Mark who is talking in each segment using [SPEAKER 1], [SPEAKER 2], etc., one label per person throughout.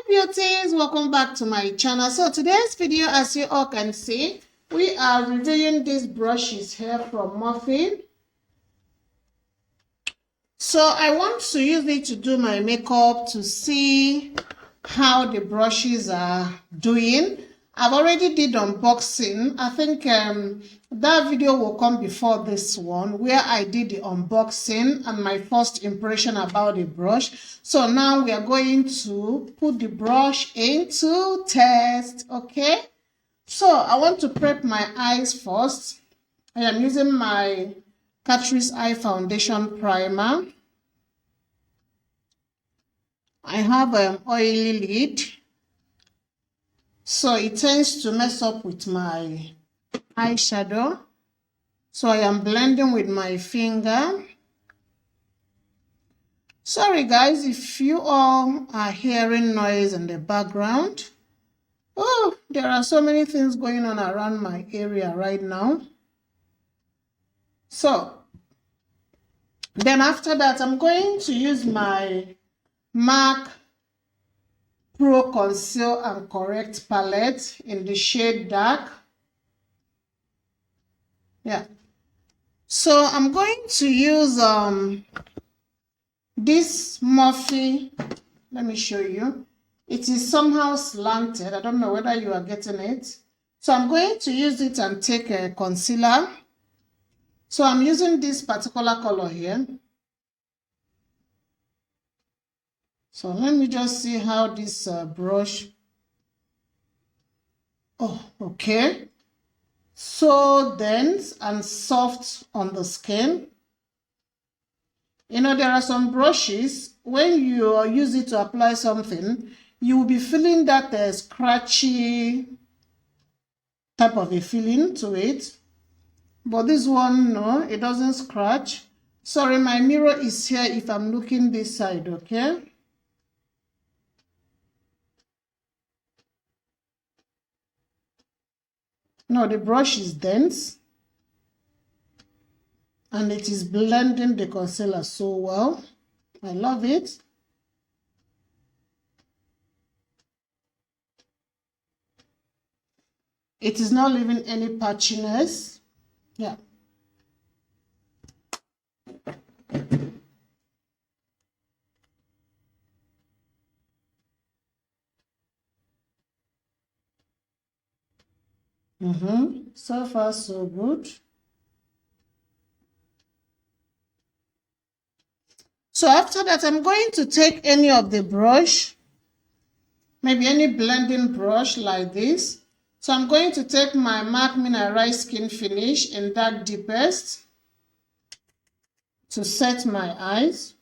[SPEAKER 1] Beauties, welcome back to my channel. So today's video, as you all can see, we are reviewing these brushes here from Morphe. So I want to use it to do my makeup to see how the brushes are doing. I've already did unboxing. I think that video will come before this one where I did the unboxing and my first impression about the brush. So now we are going to put the brush into test, okay? So I want to prep my eyes first. I am using my Catrice Eye Foundation Primer. I have an oily lid, so it tends to mess up with my eyeshadow. So I am blending with my finger. Sorry guys if you all are hearing noise in the background. Oh, there are so many things going on around my area right now. So then after that, I'm going to use my MAC Pro Conceal and Correct palette in the shade dark. Yeah. So I'm going to use this Morphe. Let me show you. It is somehow slanted. I don't know whether you are getting it. So I'm going to use it and take a concealer. So I'm using this particular color here. So let me just see how this brush. Oh, okay. So dense and soft on the skin. You know, there are some brushes, when you use it to apply something, you will be feeling that scratchy type of a feeling to it. But this one, no, it doesn't scratch. Sorry, my mirror is here if I'm looking this side, okay? No, the brush is dense. And it is blending the concealer so well. I love it. It is not leaving any patchiness. Yeah. So far, so good. So after that, I'm going to take any of the brush, maybe any blending brush like this. So I'm going to take my MAC Mineralized Skin Finish in Dark Deepest to set my eyes.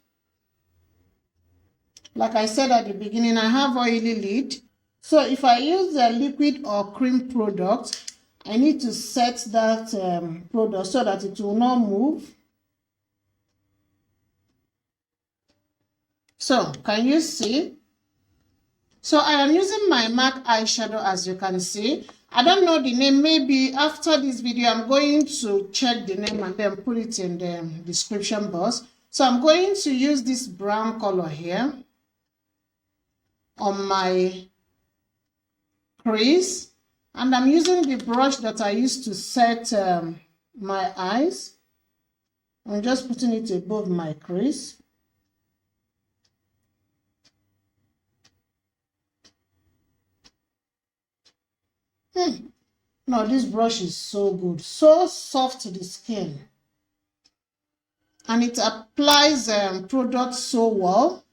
[SPEAKER 1] Like I said at the beginning, I have oily lid. So if I use a liquid or cream product, I need to set that product so that it will not move. So can you see? So I am using my MAC eyeshadow, as you can see. I don't know the name. Maybe after this video, I'm going to check the name and then put it in the description box. So I'm going to use this brown color here on my crease. And I'm using the brush that I used to set my eyes. I'm just putting it above my crease. No, this brush is so good. So soft to the skin. And it applies product so well.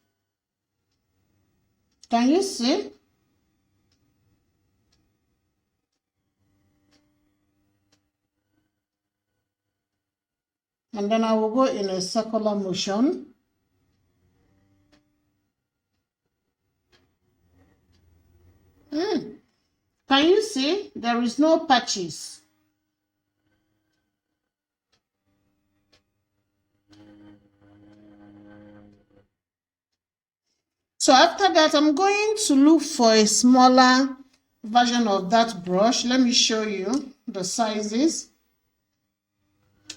[SPEAKER 1] Can you see? And then I will go in a circular motion. Can you see? There is no patches. So after that, I'm going to look for a smaller version of that brush. Let me show you the sizes.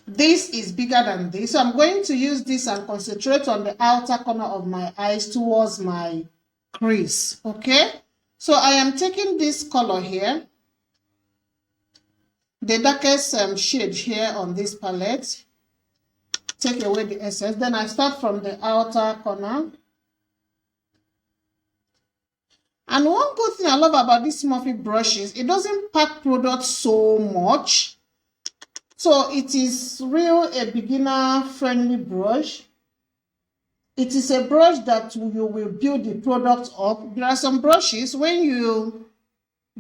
[SPEAKER 1] This is bigger than this. So I'm going to use this and concentrate on the outer corner of my eyes towards my crease. Okay, so I am taking this color here, the darkest shade here on this palette, take away the excess, then I start from the outer corner. And one good thing I love about this Morphe brush is it doesn't pack product so much. So it is real a beginner friendly brush. It is a brush that you will build the product up. There are some brushes when you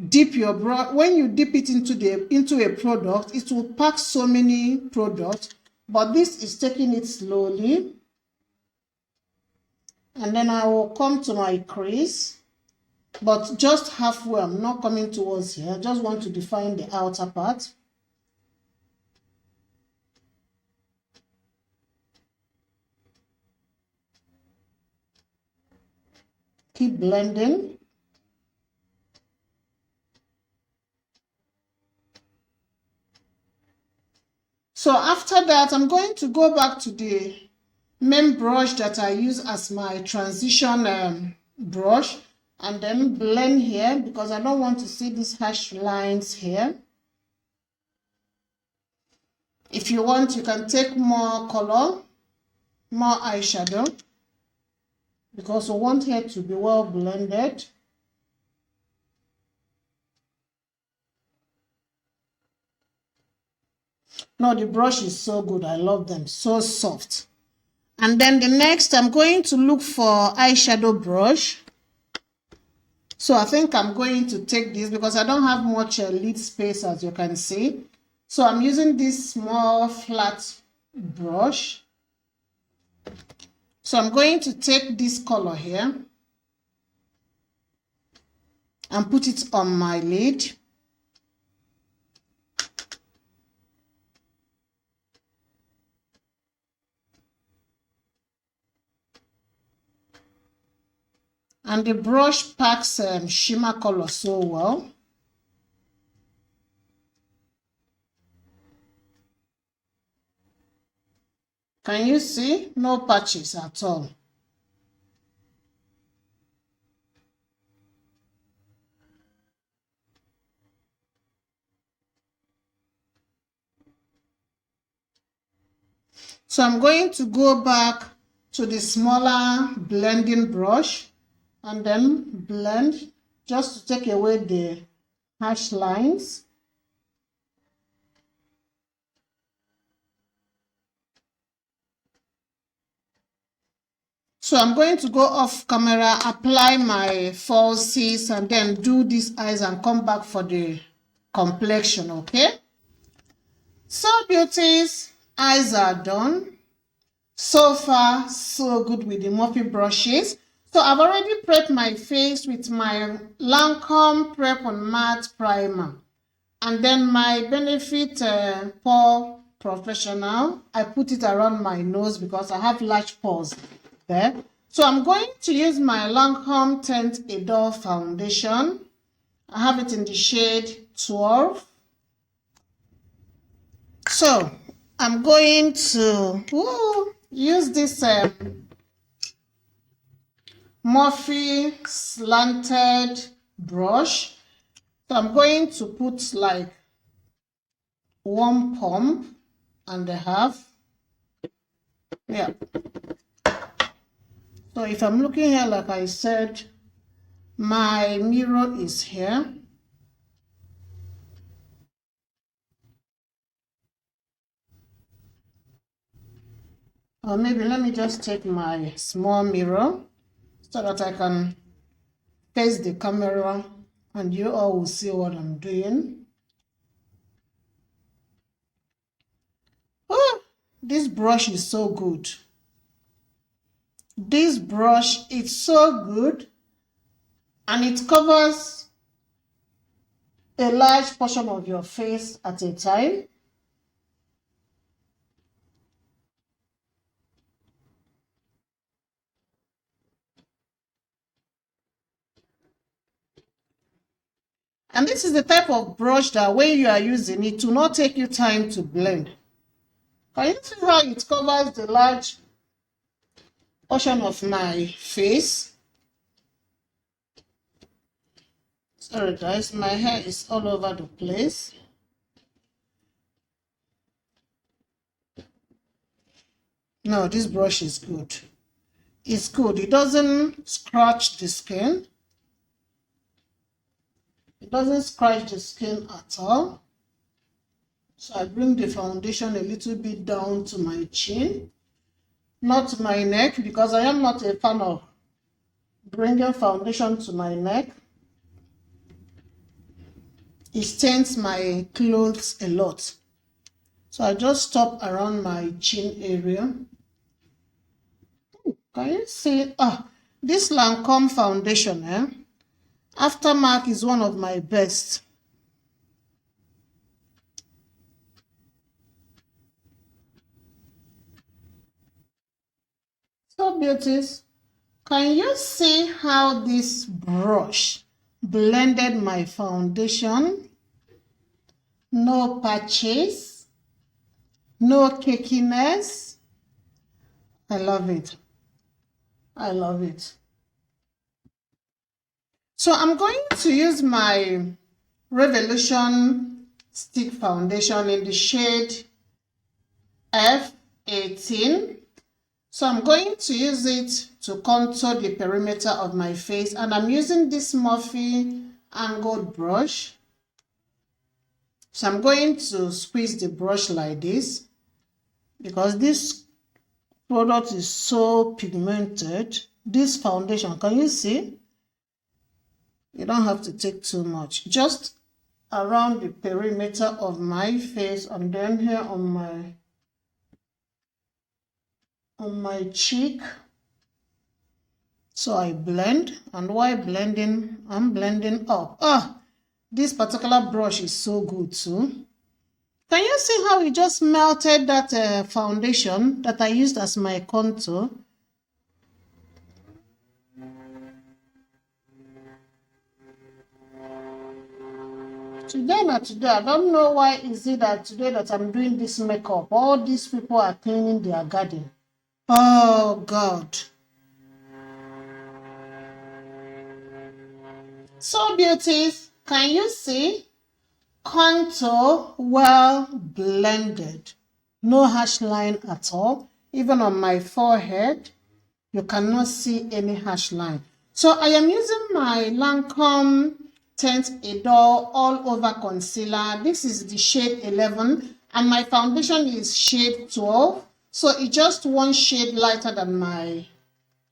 [SPEAKER 1] dip your brush, when you dip it into a product, it will pack so many products. But this is taking it slowly. And then I will come to my crease. But just halfway, I'm not coming towards here. I just want to define the outer part. Keep blending. So after that, I'm going to go back to the main brush that I use as my transition brush, and then blend here because I don't want to see these harsh lines here. If you want, you can take more color, more eyeshadow, because we want here to be well blended. No, the brush is so good. I love them. So soft. And then the next, I'm going to look for eyeshadow brush. So I think I'm going to take this because I don't have much lid space, as you can see. So I'm using this small flat brush. So I'm going to take this color here and put it on my lid. And the brush packs shimmer color so well. Can you see? No patches at all. So I'm going to go back to the smaller blending brush and then blend just to take away the harsh lines. So I'm going to go off camera, apply my falsies, and then do these eyes and come back for the complexion, okay? So beauties, eyes are done. So far, so good with the Morphe brushes. So I've already prepped my face with my Lancome Prep on Matte Primer. And then my Benefit Pore Professional, I put it around my nose because I have large pores there. So I'm going to use my Lancome Tint Adore Foundation. I have it in the shade 12. So I'm going to use this Morphe slanted brush. So I'm going to put like 1 pump and a half. Yeah. So if I'm looking here, like I said, my mirror is here. Or maybe let me just take my small mirror so that I can face the camera and you all will see what I'm doing. Oh, this brush is so good. This brush is so good and it covers a large portion of your face at a time. And this is the type of brush that when you are using it, will not take you time to blend. Can you see how it covers the large portion of my face? Sorry guys, my hair is all over the place. No, this brush is good. It's good. It doesn't scratch the skin. It doesn't scratch the skin at all. So I bring the foundation a little bit down to my chin, not my neck, because I am not a fan of bringing foundation to my neck. It stains my clothes a lot. So I just stop around my chin area. Can you see? This Lancome foundation, Aftermark is one of my best. So beauties, can you see how this brush blended my foundation? No patches, no cakiness. I love it. I love it. So I'm going to use my Revolution Stick Foundation in the shade F18. So I'm going to use it to contour the perimeter of my face, and I'm using this Morphe angled brush. So I'm going to squeeze the brush like this because this product is so pigmented. This foundation, can you see? You don't have to take too much, just around the perimeter of my face, and then here on my cheek. So I blend, and while blending, I'm blending up. This particular brush is so good too. Can you see how it just melted that foundation that I used as my contour? Today, I don't know why is it that today that I'm doing this makeup, all these people are cleaning their garden. Oh God. So beauties, can you see? Contour well blended. No harsh line at all. Even on my forehead, you cannot see any harsh line. So I am using my Lancome Tint Idol All Over Concealer. This is the shade 11 and my foundation is shade 12. So it's just one shade lighter than my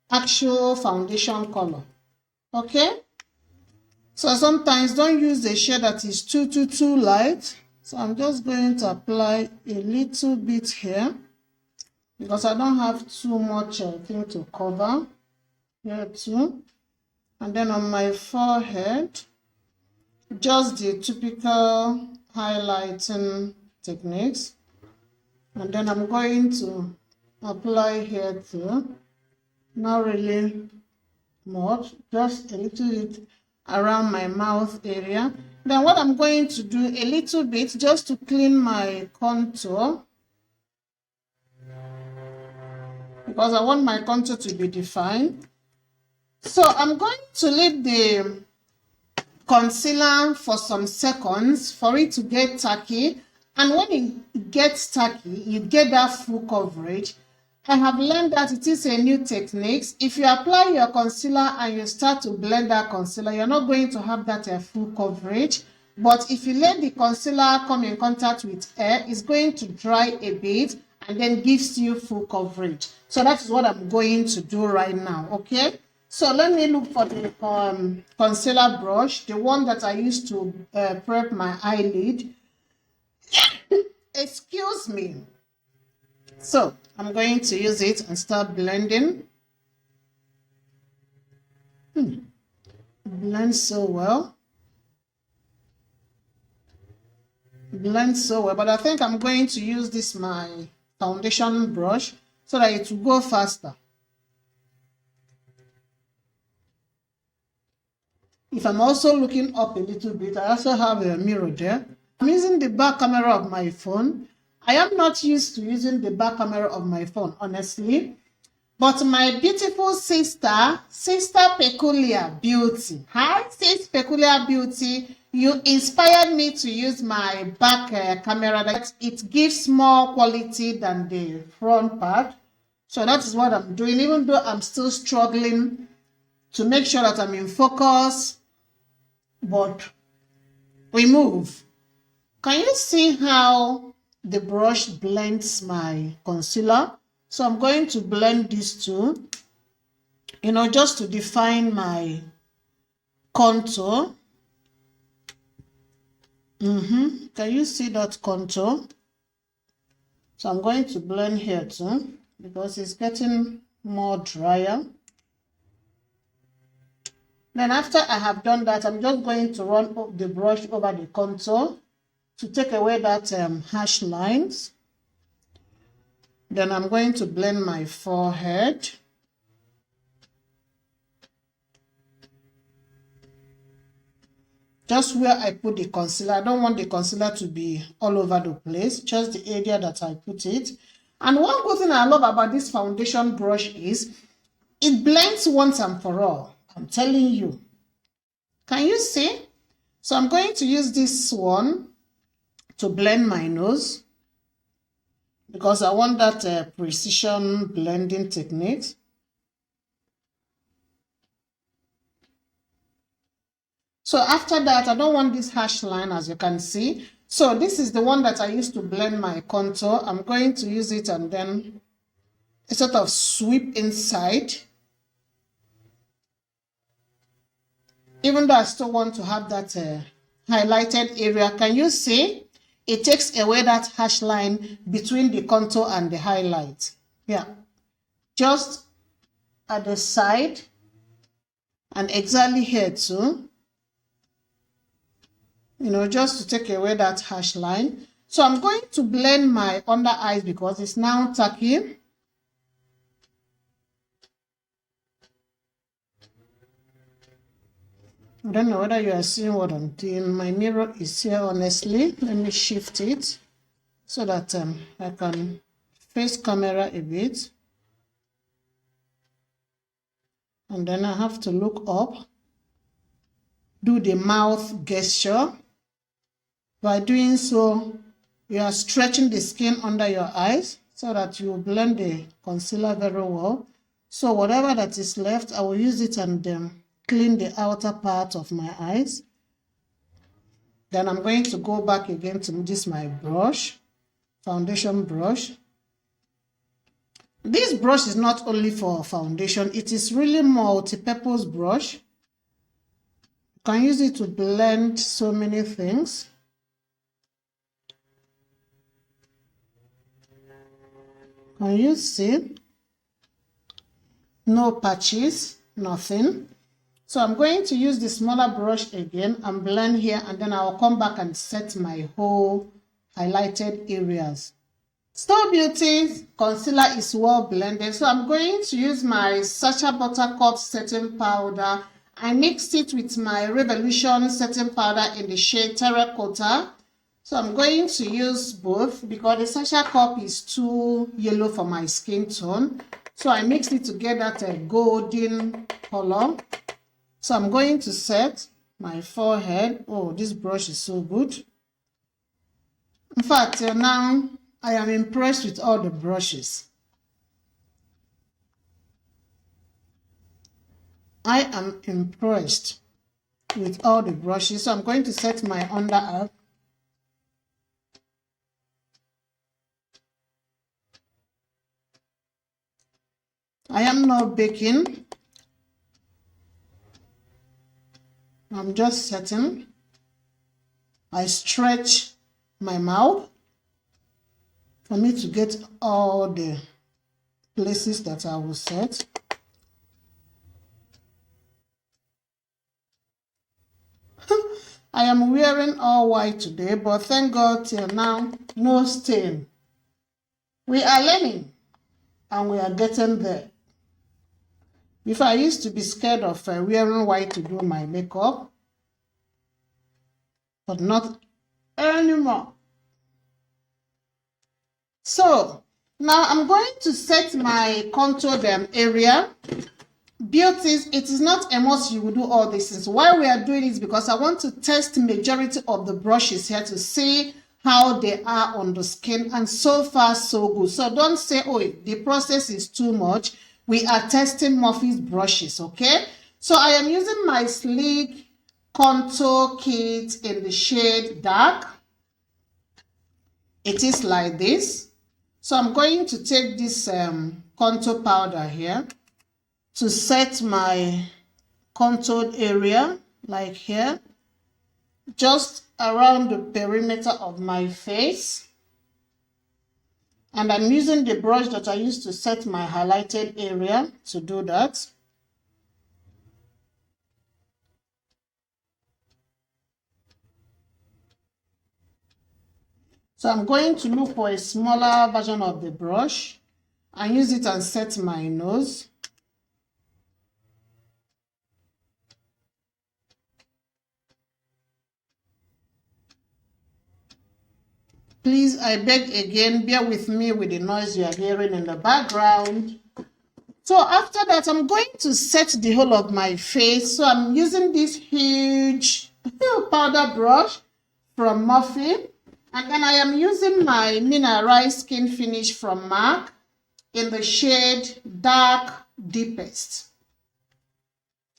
[SPEAKER 1] actual foundation color. Okay? So sometimes don't use a shade that is too light. So I'm just going to apply a little bit here because I don't have too much thing to cover here too. And then on my forehead, just the typical highlighting techniques. And then I'm going to apply here too. Not really much, just a little bit around my mouth area. Then what I'm going to do a little bit just to clean my contour, because I want my contour to be defined. So I'm going to leave the concealer for some seconds for it to get tacky, and when it gets tacky, you get that full coverage. I have learned that it is a new technique. If you apply your concealer and you start to blend that concealer, you're not going to have that full coverage. But if you let the concealer come in contact with air, it's going to dry a bit and then gives you full coverage. So that is what I'm going to do right now, okay? So let me look for the concealer brush, the one that I used to prep my eyelid. Excuse me. So I'm going to use it and start blending. Blend so well. Blend so well. But I think I'm going to use this my foundation brush so that it will go faster. If I'm also looking up a little bit, I also have a mirror there. I'm using the back camera of my phone. I am not used to using the back camera of my phone, honestly. But my beautiful sister Peculiar Beauty. Hi, says Peculiar Beauty, you inspired me to use my back camera, that it gives more quality than the front part. So that is what I'm doing, even though I'm still struggling to make sure that I'm in focus, but we move. Can you see how the brush blends my concealer? So I'm going to blend these two, you know, just to define my contour. Can you see that contour? So I'm going to blend here too, because it's getting more drier. Then after I have done that, I'm just going to run the brush over the contour to take away that harsh lines. Then I'm going to blend my forehead. Just where I put the concealer. I don't want the concealer to be all over the place, just the area that I put it. And one good thing I love about this foundation brush is it blends once and for all. I'm telling you. Can you see? So I'm going to use this one to blend my nose, because I want that precision blending technique. So after that, I don't want this harsh line, as you can see. So this is the one that I used to blend my contour. I'm going to use it and then sort of sweep inside. Even though I still want to have that highlighted area, can you see? It takes away that harsh line between the contour and the highlight. Yeah, just at the side and exactly here too. You know, just to take away that harsh line. So I'm going to blend my under eyes because it's now tacky. I don't know whether you are seeing what I'm doing. My mirror is here, honestly. Let me shift it so that I can face camera a bit. And then I have to look up, do the mouth gesture. By doing so, you are stretching the skin under your eyes so that you blend the concealer very well. So whatever that is left, I will use it and clean the outer part of my eyes. Then I'm going to go back again to this my brush, foundation brush. This brush is not only for foundation, it is really multi-purpose brush. You can use it to blend so many things. Can you see? No patches, nothing. So I'm going to use the smaller brush again and blend here, and then I'll come back and set my whole highlighted areas. Store Beauty concealer is well blended, so I'm going to use my Sacha Buttercup setting powder. I mixed it with my Revolution setting powder in the shade Terracotta. So I'm going to use both because the Sacha cup is too yellow for my skin tone. So I mixed it to get that golden color. So I'm going to set my forehead. Oh, this brush is so good. In fact, now I am impressed with all the brushes. I am impressed with all the brushes. So I'm going to set my under eye. I am not baking. I'm just setting. I stretch my mouth for me to get all the places that I will set. I am wearing all white today, but thank God till now, no stain. We are learning and we are getting there. Before, I used to be scared of wearing white to do my makeup, but not anymore. So now I'm going to set my contour area. beauties, it is not a must you will do all these things. Why we are doing it is because I want to test majority of the brushes here to see how they are on the skin, and so far so good. So don't say, oh, the process is too much. We are testing Morphe's brushes, okay? So I am using my Sleek Contour Kit in the shade Dark. It is like this. So I'm going to take this contour powder here to set my contoured area, like here, just around the perimeter of my face. And I'm using the brush that I used to set my highlighted area to do that. So I'm going to look for a smaller version of the brush and use it and set my nose. Please, I beg again, bear with me with the noise you are hearing in the background. So after that, I'm going to set the whole of my face. So I'm using this huge powder brush from Morphe. And then I am using my mineralized skin finish from MAC in the shade Dark Deepest.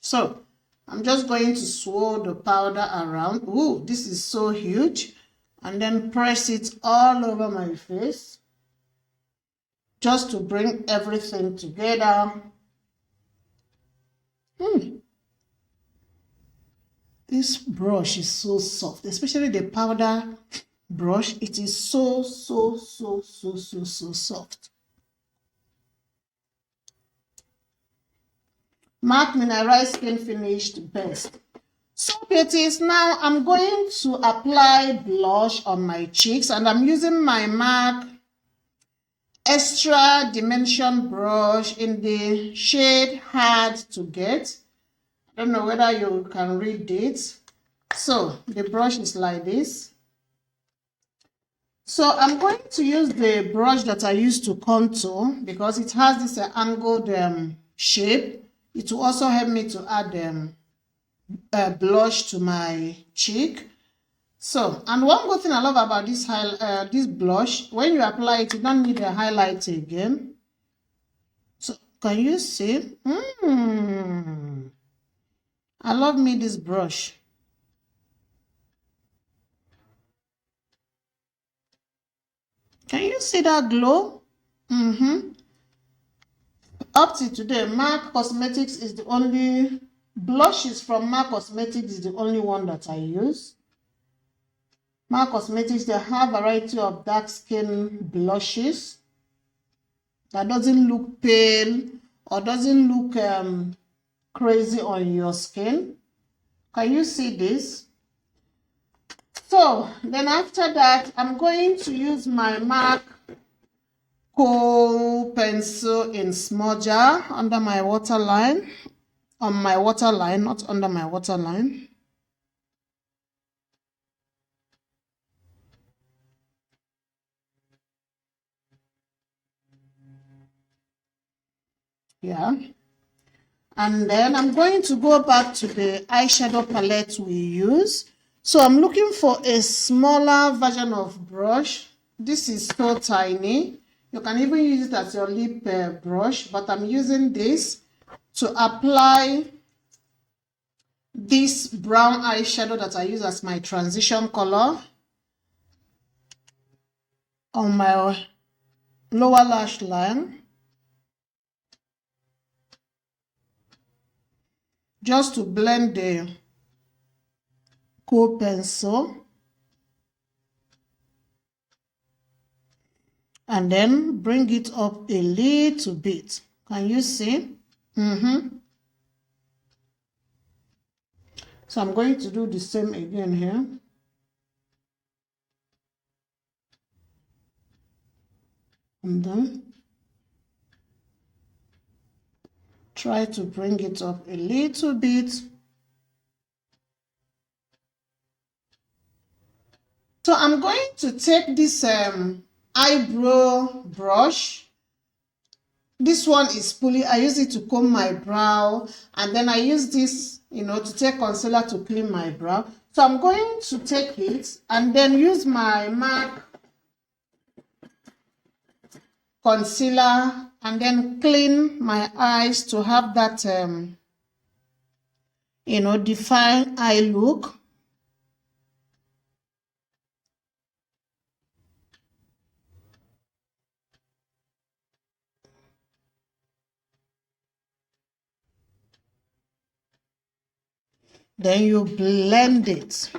[SPEAKER 1] So I'm just going to swirl the powder around. Ooh, this is so huge. And then press it all over my face, just to bring everything together. This brush is so soft, especially the powder brush. It is so soft. MAC Mineralized Skin Finished Best. So beauties, now I'm going to apply blush on my cheeks, and I'm using my MAC Extra Dimension brush in the shade Hard to Get. I don't know whether you can read it. So the brush is like this. So I'm going to use the brush that I used to contour because it has this angled shape. It will also help me to add blush to my cheek. So, and one good thing I love about this blush, when you apply it, you don't need a highlight again. So, can you see? I love me this brush. Can you see that glow? Up to today, MAC Cosmetics is the only blushes from MAC Cosmetics is the only one that I use. MAC Cosmetics, they have a variety of dark skin blushes that doesn't look pale or doesn't look crazy on your skin. Can you see this? So then after that, I'm going to use my MAC Kohl pencil in smudger under my waterline, on my waterline, not under my waterline. Yeah. And then I'm going to go back to the eyeshadow palette we use. So I'm looking for a smaller version of brush. This is so tiny. You can even use it as your lip brush, but I'm using this to apply this brown eyeshadow that I use as my transition color on my lower lash line, just to blend the Kohl pencil. And then bring it up a little bit. Can you see? So I'm going to do the same again here. And then try to bring it up a little bit. So I'm going to take this eyebrow brush This one is spoolie. I use it to comb my brow, and then I use this, to take concealer to clean my brow. So I'm going to take it and then use my MAC concealer and then clean my eyes to have that, defined eye look. Then you blend it.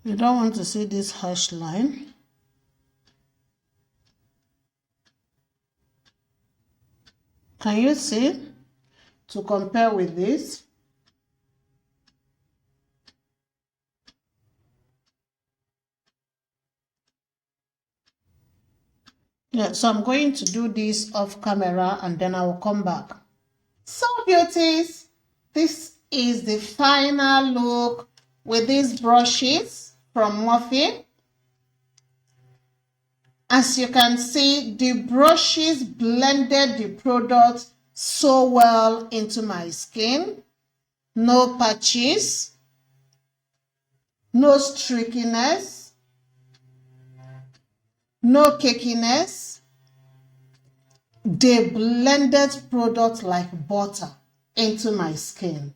[SPEAKER 1] You don't want to see this harsh line. Can you see? To compare with this. Yeah, so I'm going to do this off camera and then I will come back. So beauties, this is the final look with these brushes from Morphe. As you can see, the brushes blended the product so well into my skin. No patches, no streakiness, no cakiness. They blended product like butter into my skin.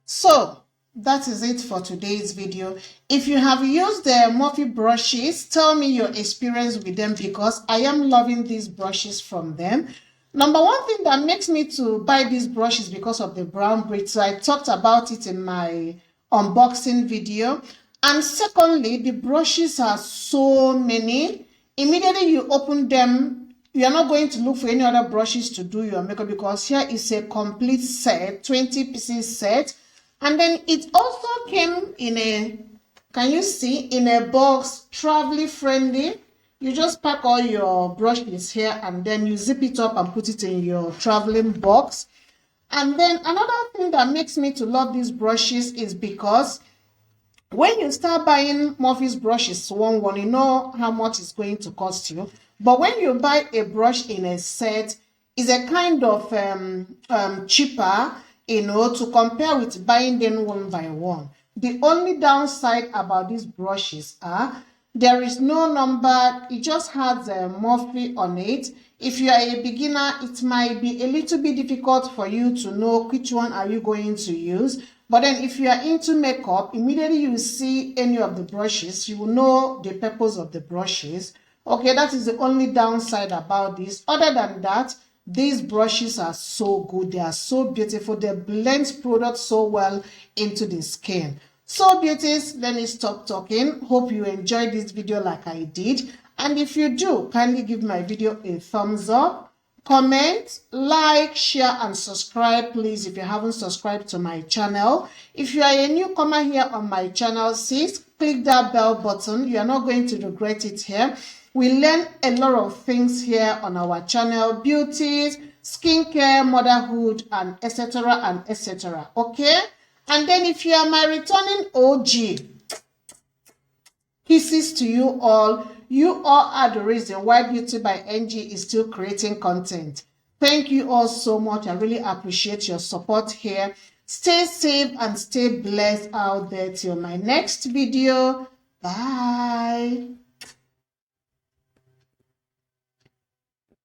[SPEAKER 1] So that is it for today's video. If you have used the Morphe brushes, tell me your experience with them, because I am loving these brushes from them. Number one thing that makes me to buy these brushes because of the brown bridge. So I talked about it in my unboxing video. And secondly, the brushes are so many. Immediately you open them, you are not going to look for any other brushes to do your makeup, because here is a complete set, 20 pieces set. And then it also came in a, can you see, in a box, traveling friendly. You just pack all your brushes here and then you zip it up and put it in your traveling box. And then another thing that makes me to love these brushes is because when you start buying Morphe's brushes one, you know how much it's going to cost you. But when you buy a brush in a set, it's a kind of cheaper, to compare with buying them one by one. The only downside about these brushes are there is no number. It just has a Morphe on it. If you are a beginner, it might be a little bit difficult for you to know which one are you going to use. But then if you are into makeup, immediately you see any of the brushes, you will know the purpose of the brushes. Okay, that is the only downside about this. Other than that, these brushes are so good. They are so beautiful. They blend products so well into the skin. So beauties, let me stop talking. Hope you enjoyed this video like I did. And if you do, kindly give my video a thumbs up. Comment, like, share, and subscribe, please, if you haven't subscribed to my channel. If you are a newcomer here on my channel, please click that bell button. You are not going to regret it here. We learn a lot of things here on our channel: beauties, skincare, motherhood, and etc. Okay? And then if you are my returning OG, kisses to you all. You all are the reason why Beauty by NG is still creating content. Thank you all so much. I really appreciate your support here. Stay safe and stay blessed out there till my next video. Bye.